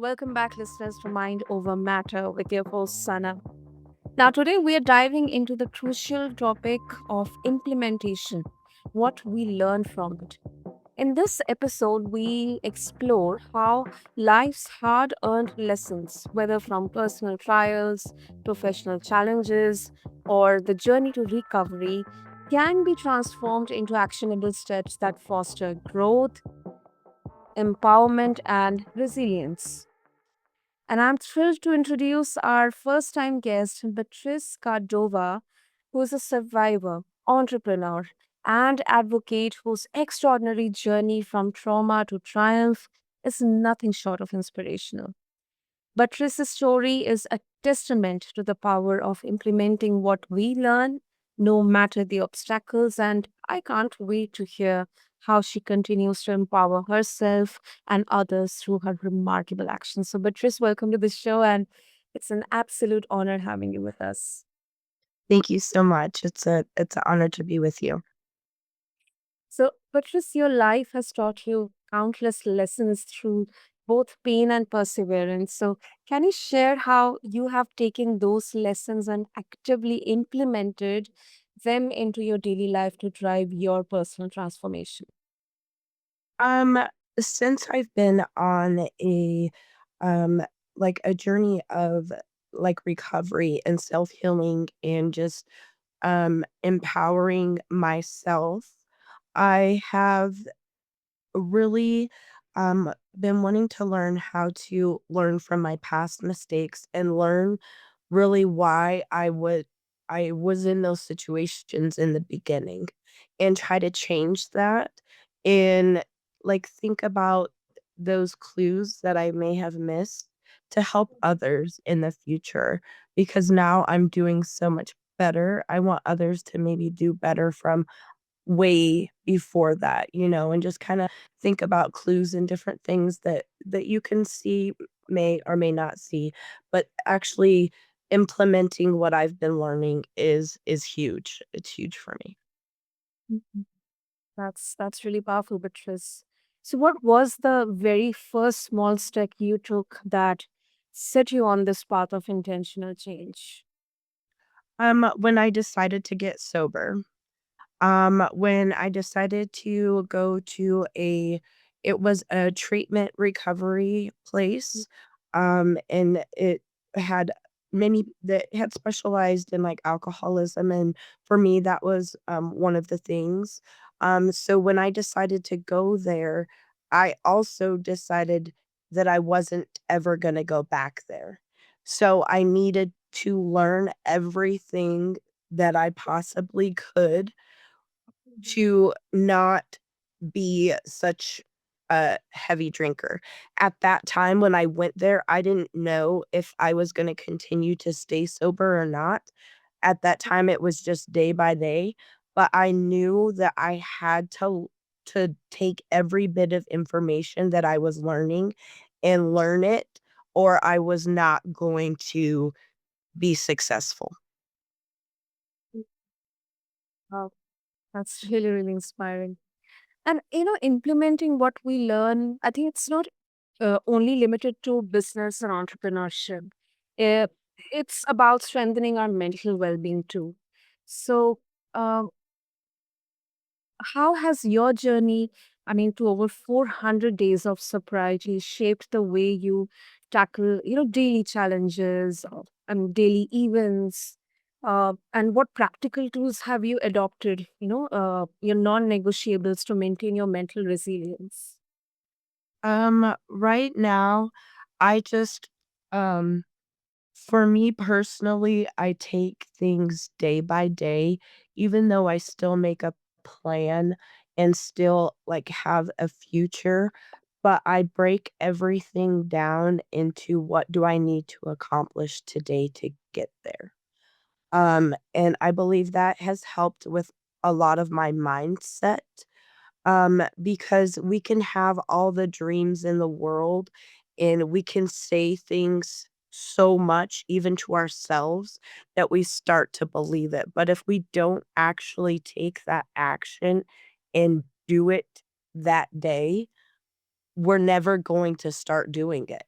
Welcome back, listeners, to Mind Over Matter with your host, Sana. Now, today we are diving into the crucial topic of implementation, what we learn from it. In this episode, we explore how life's hard earned lessons, whether from personal trials, professional challenges, or the journey to recovery, can be transformed into actionable steps that foster growth, empowerment, and resilience. And I'm thrilled to introduce our first time guest, Batrice Cordova, who is a survivor, entrepreneur, and advocate whose extraordinary journey from trauma to triumph is nothing short of inspirational. Batrice's story is a testament to the power of implementing what we learn, no matter the obstacles, and I can't wait to hear how she continues to empower herself and others through her remarkable actions. So, Batrice, welcome to the show, and it's an absolute honor having you with us. Thank you so much. It's an honor to be with you. So, Patrice, your life has taught you countless lessons through both pain and perseverance. So, can you share how you have taken those lessons and actively implemented them into your daily life to drive your personal transformation? Um, since I've been on um a journey of recovery and self-healing and just empowering myself, I have really been wanting to learn how to learn from my past mistakes and learn really why I was in those situations in the beginning and try to change that and think about those clues that I may have missed to help others in the future because now I'm doing so much better. I want others to maybe do better from way before that, and just kinda think about clues and different things that you can see, may or may not see, but actually implementing what I've been learning is huge. It's huge for me. Mhm. That's really powerful, Beatrice. So, what was the very first small step you took that set you on this path of intentional change? When I decided to get sober. When I decided to go to it was a treatment recovery place, and it had many that had specialized in, alcoholism, and for me, that was, one of the things. So when I decided to go there, I also decided that I wasn't ever gonna go back there. So I needed to learn everything that I possibly could to not be such a heavy drinker. At that time when I went there, I didn't know if I was gonna continue to stay sober or not. At that time, it was just day by day, but I knew that I had to take every bit of information that I was learning and learn it, or I was not going to be successful. Wow, that's really, really inspiring. And implementing what we learn, I think it's not only limited to business and entrepreneurship. Uh, it's about strengthening our mental well-being too. So, uh, how has your journey, I mean, to over 400 days of sobriety shaped the way you tackle, daily challenges and daily events? And what practical tools have you adopted, your non-negotiables to maintain your mental resilience? Right now, I just, um for me personally, I take things day by day, even though I still make a plan and still have a future, but I break everything down into what do I need to accomplish today to get there. And I believe that has helped with a lot of my mindset, because we can have all the dreams in the world and we can say things so much, even to ourselves, that we start to believe it. But if we don't actually take that action and do it that day, we're never going to start doing it.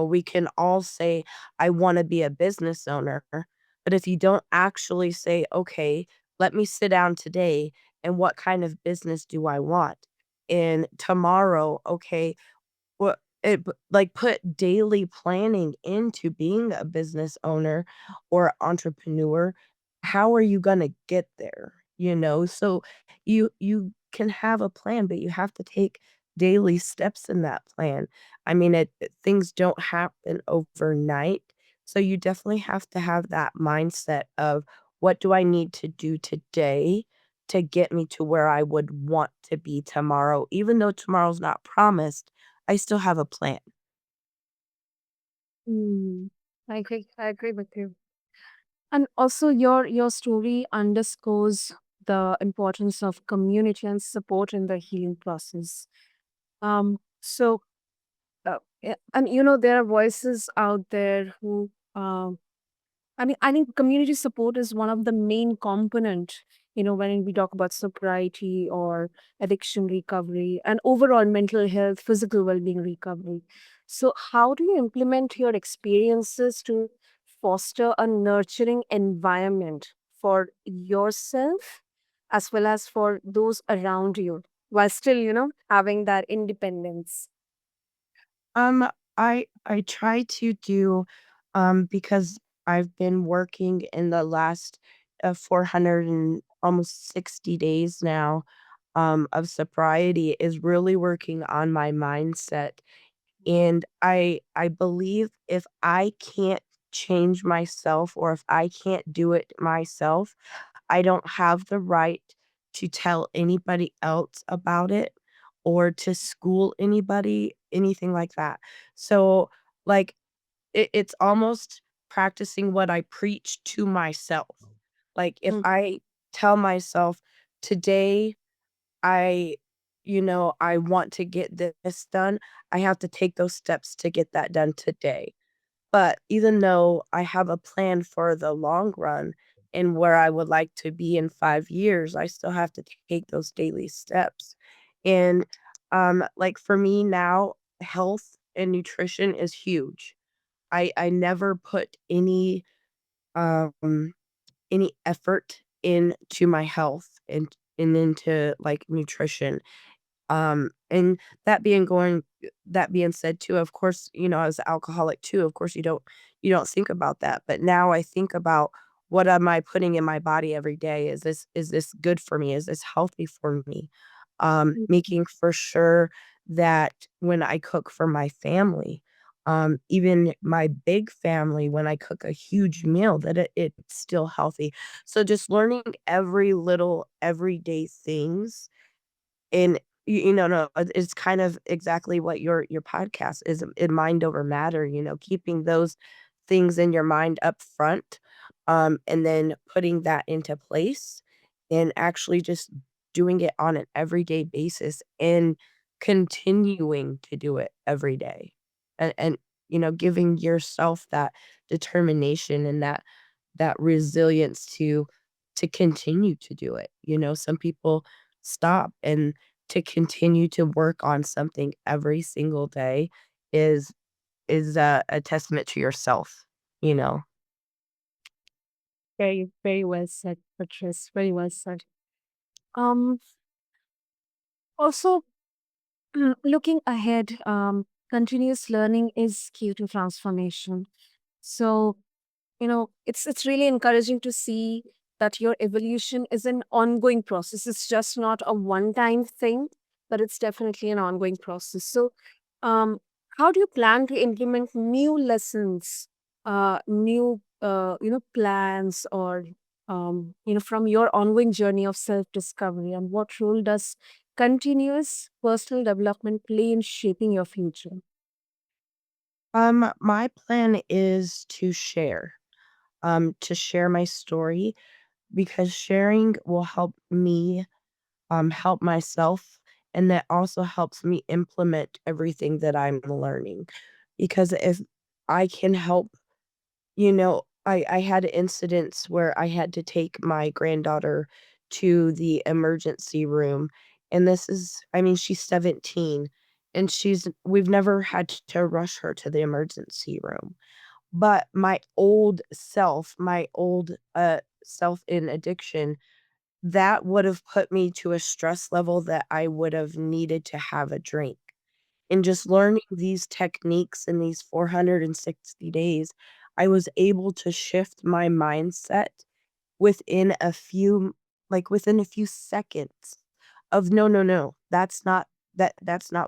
We can all say, I want to be a business owner. But if you don't actually say, okay, let me sit down today and what kind of business do I want? And tomorrow, okay, well, like, put daily planning into being a business owner or entrepreneur. How are you gonna get there, So you can have a plan, but you have to take daily steps in that plan. I mean, things don't happen overnight, so you definitely have to have that mindset of, "What do I need to do today to get me to where I would want to be tomorrow?" Even though tomorrow's not promised, I still have a plan. Mm, I agree. I agree with you. And also, your story underscores the importance of community and support in the healing process. So, and there are voices out there who I mean, I think community support is one of the main component, when we talk about sobriety or addiction recovery and overall mental health, physical well-being recovery. So how do you implement your experiences to foster a nurturing environment for yourself as well as for those around you while still, having that independence? Um, I try to do, because I've been working in the last, 400 and almost 60 days now, of sobriety is really working on my mindset. And I believe if I can't change myself or if I can't do it myself, I don't have the right to tell anybody else about it or to school anybody, anything like that. So, like, it's almost practicing what I preach to myself. Like, if Mm, I tell myself, "Today, I I want to get this done," I have to take those steps to get that done today. But even though I have a plan for the long run and where I would like to be in 5 years, I still have to take those daily steps. And, like, for me now, health and nutrition is huge. I never put um, any effort into my health and into, like, nutrition. And that being said too, of course, I was alcoholic too, of course, you don't think about that, but now I think about what am I putting in my body every day? Is this good for me? Is this healthy for me? mm, Making for sure that when I cook for my family, even my big family, when I cook a huge meal, that it's still healthy. So just learning every little everyday things and no, it's kind of exactly what your podcast is in mind over matter, keeping those things in your mind up front, and then putting that into place and actually just doing it on an everyday basis and continuing to do it every day. And giving yourself that determination and that resilience to continue to do it. Some people stop, and to continue to work on something every single day is a testament to yourself, you know? Very, very well said, Patrice. Very well said. Um, Also, looking ahead, continuous learning is key to transformation. So, it's really encouraging to see that your evolution is an ongoing process. It's just not a one-time thing, but it's definitely an ongoing process. So, um, how do you plan to implement new lessons, new plans, or from your ongoing journey of self-discovery, and what role does continuous personal development play in shaping your future? My plan is to share my story because sharing will help me, help myself, and that also helps me implement everything that I'm learning. Because if I can help I had incidents where I had to take my granddaughter to the emergency room, and this is I mean, she's 17, and we've never had to rush her to the emergency room. But my old self in addiction, that would have put me to a stress level that I would have needed to have a drink. And just learning these techniques in these 460 days, I was able to shift my mindset within a few within a few seconds of, "No, no, no, that's not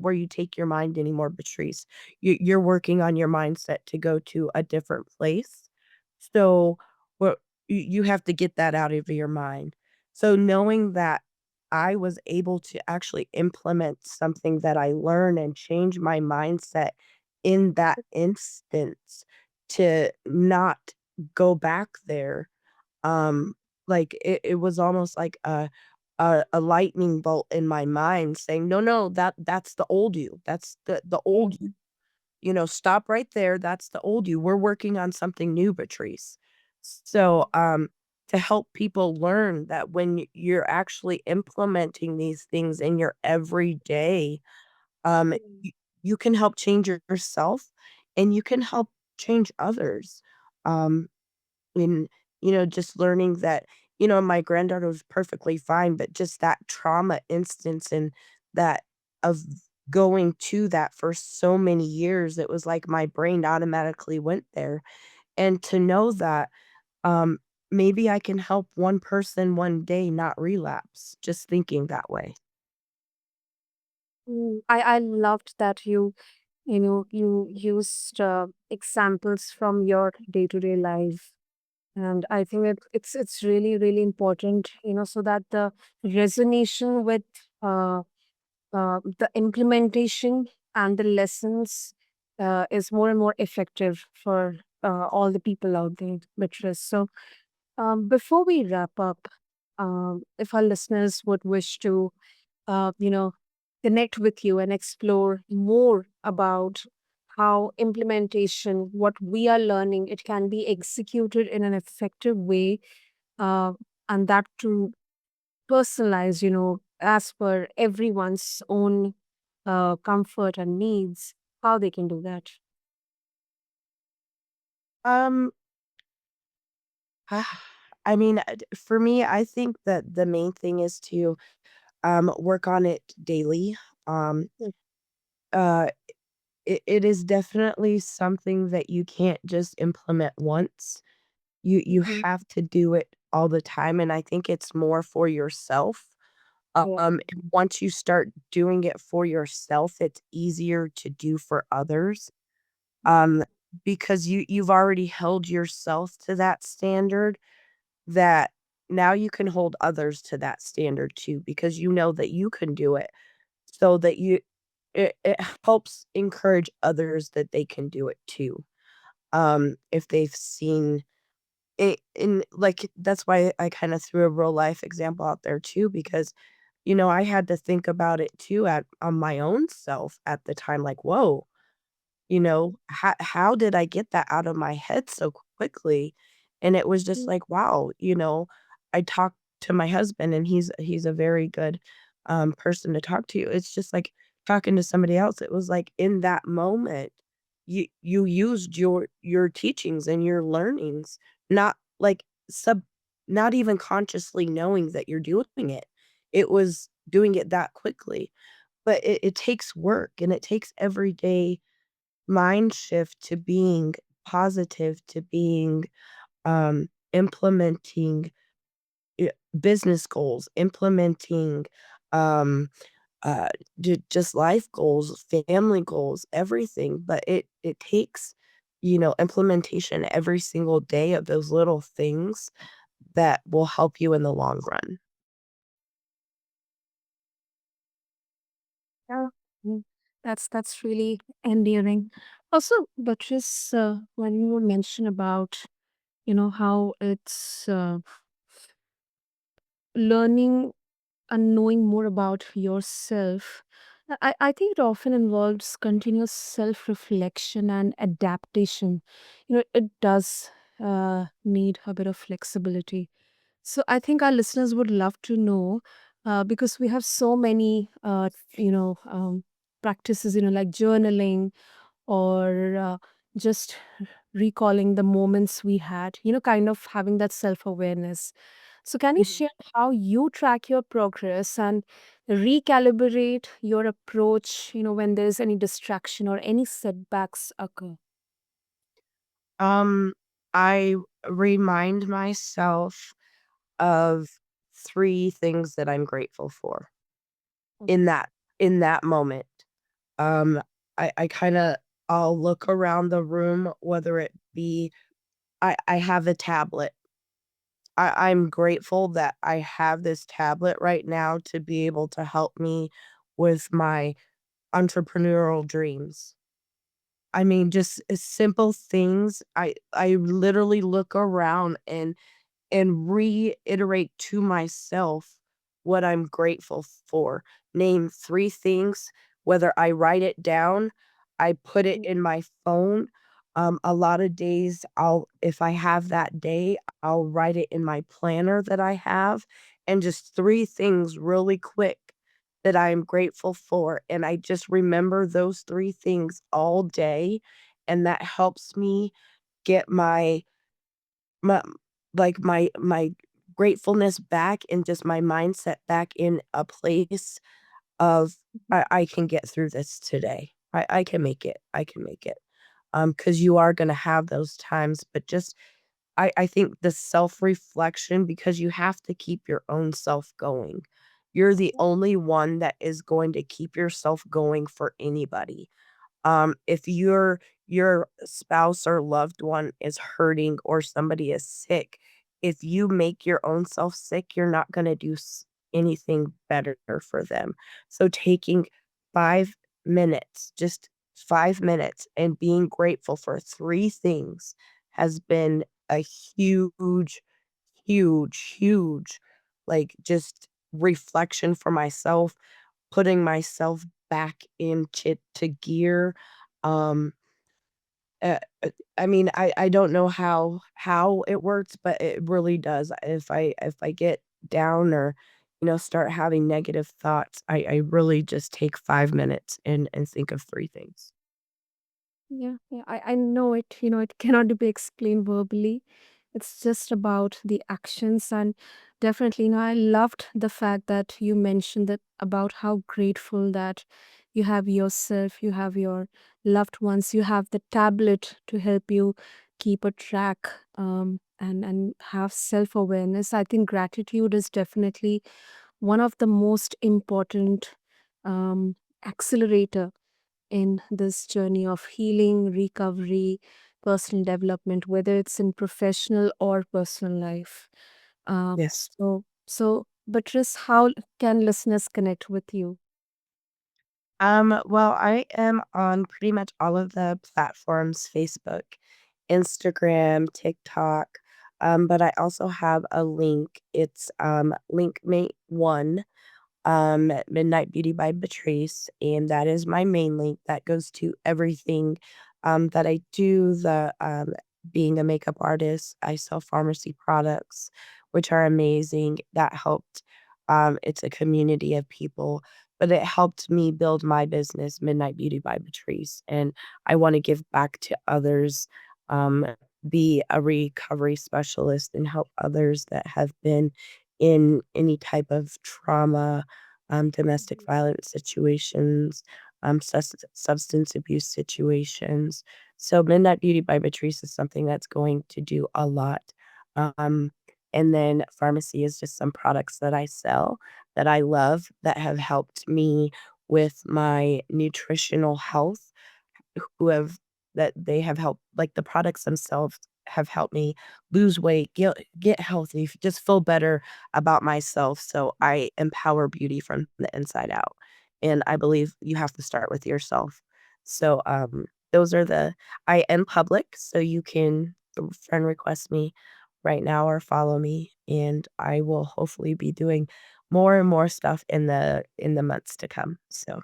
where you take your mind anymore, Patrice. You're working on your mindset to go to a different place. So, what you have to get that out of your mind." So, knowing that I was able to actually implement something that I learned and change my mindset in that instance to not go back there, it was almost like a lightning bolt in my mind saying, "No, no, that's the old you. That's the old you. You know, stop right there. That's the old you. We're working on something new, Patrice." So, to help people learn that when you're actually implementing these things in your everyday, Mm. you you can help change yourself and you can help change others. Um and, just learning that, my granddaughter was perfectly fine, but just that trauma instance and that of going to that for so many years, it was like my brain automatically went there. And to know that, um, maybe I can help one person one day not relapse, just thinking that way. I loved that you used examples from your day to day life, and I think it's really really important, so that the resonation with uh, the implementation and the lessons is more and more effective for all the people out there, Beatrice. So, before we wrap up, if our listeners would wish to, uh, you know, connect with you and explore more about how implementation, what we are learning, it can be executed in an effective way, uh, and that to personalize, as per everyone's own comfort and needs, how they can do that. Um, I mean, for me, I think that the main thing is to work on it daily. Um, uh, it is definitely something that you can't just implement once. You Mhm. have to do it all the time, and I think it's more for yourself. Yeah. And once you start doing it for yourself, it's easier to do for others, um, because you've already held yourself to that standard, that now you can hold others to that standard too, because you know that you can do it, so that it helps encourage others that they can do it too. If they've seen it in that's why I kinda threw a real life example out there too, because, I had to think about it too at on my own self at the time, like, "Whoa, how did I get that out of my head so quickly?" And it was just Mm. like, wow, I talked to my husband and he's a very good person to talk to. It's just like talking to somebody else. It was like in that moment, you used your teachings and your learnings, not like sub not even consciously knowing that you're doing it. It was doing it that quickly. But it takes work and it takes every day mind shift to being positive, to being, implementing business goals, implementing, um, uh, just life goals, family goals, everything. But it takes, implementation every single day of those little things that will help you in the long run. Yeah. Mm. That's really endearing. Also, Buttress, when you mention about, how it's learning and knowing more about yourself, I think it often involves continuous self reflection and adaptation. It does need a bit of flexibility. So I think our listeners would love to know, because we have so many, you know, um, practices, like journaling or just recalling the moments we had, kind of having that self awareness. So, can you Mhm. share how you track your progress and recalibrate your approach, when there's any distraction or any setbacks occur? Um, I remind myself of 3 things that I'm grateful for in that moment. Um, I kinda I'll look around the room, whether it be I have a tablet. I'm grateful that I have this tablet right now to be able to help me with my entrepreneurial dreams. I mean, just, simple things. I literally look around and reiterate to myself what I'm grateful for. Name 3 things, whether I write it down, I put it in my phone. A lot of days, if I have that day, I'll write it in my planner that I have, and just 3 things really quick that I am grateful for, and I just remember those 3 things all day, and that helps me get my my gratefulness back and just my mindset back in a place of, I can get through this today. I can make it. I can make it. Because you are gonna have those times, but just I think the self-reflection, because you have to keep your own self going. You're the only one that is going to keep yourself going for anybody. If your spouse or loved one is hurting or somebody is sick, if you make your own self sick, you're not gonna do anything better for them. So taking 5 minutes, just 5 minutes, and being grateful for 3 things has been a huge, huge, huge, like, just reflection for myself, putting myself back into to gear. Um, I mean, I don't know how it works, but it really does. If I get down or, start having negative thoughts, I really just take 5 minutes and think of 3 things. Yeah, yeah, I know it, it cannot be explained verbally. It's just about the actions. And definitely, I loved the fact that you mentioned that about how grateful that you have yourself, you have your loved ones, you have the tablet to help you keep a track, and have self-awareness. I think gratitude is definitely one of the most important accelerator in this journey of healing, recovery, personal development, whether it's in professional or personal life. Yes. Batrice, how can listeners connect with you? Well, I am on pretty much all of the platforms, Facebook, Instagram, TikTok, but I also have a link. It's, Linkmate 1, Midnight Beauty by Batrice, and that is my main link that goes to everything, that I do, being a makeup artist, I sell pharmacy products, which are amazing. That helped, it's a community of people, but it helped me build my business, Midnight Beauty by Batrice, and I wanna give back to others, um, be a recovery specialist and help others that have been in any type of trauma, domestic violence situations, substance abuse situations. So Midnight Beauty by Batrice is something that's going to do a lot. Um, and then pharmacy is just some products that I sell that I love that have helped me with my nutritional health, who have that they have helped, like, the products themselves have helped me lose weight, get healthy, just feel better about myself, so I empower beauty from the inside out, and I believe you have to start with yourself. So, those are the I am public, so you can friend request me right now or follow me, and I will hopefully be doing more and more stuff in the months to come, so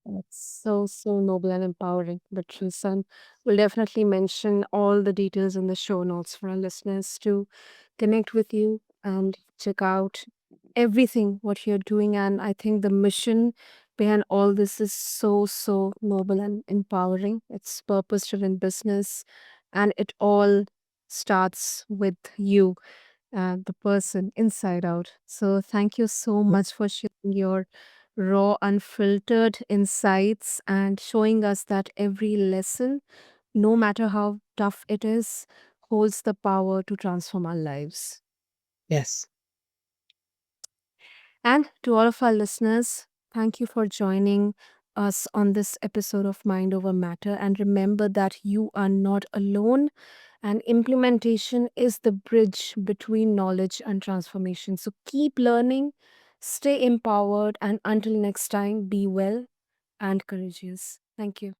That's so, so noble and empowering, Beatrice. And we'll definitely mention all the details in the show notes for our listeners to connect with you and check out everything what you're doing. And I think the mission behind all this is so, so noble and empowering. It's purpose driven business, and it all starts with you, the person inside out. So, thank you so much for sharing your raw, unfiltered insights and showing us that every lesson, no matter how tough it is, holds the power to transform our lives. Yes. And to all of our listeners, thank you for joining us on this episode of Mind Over Matter. And remember that you are not alone, and implementation is the bridge between knowledge and transformation. So keep learning, stay empowered, and until next time, be well and courageous. Thank you.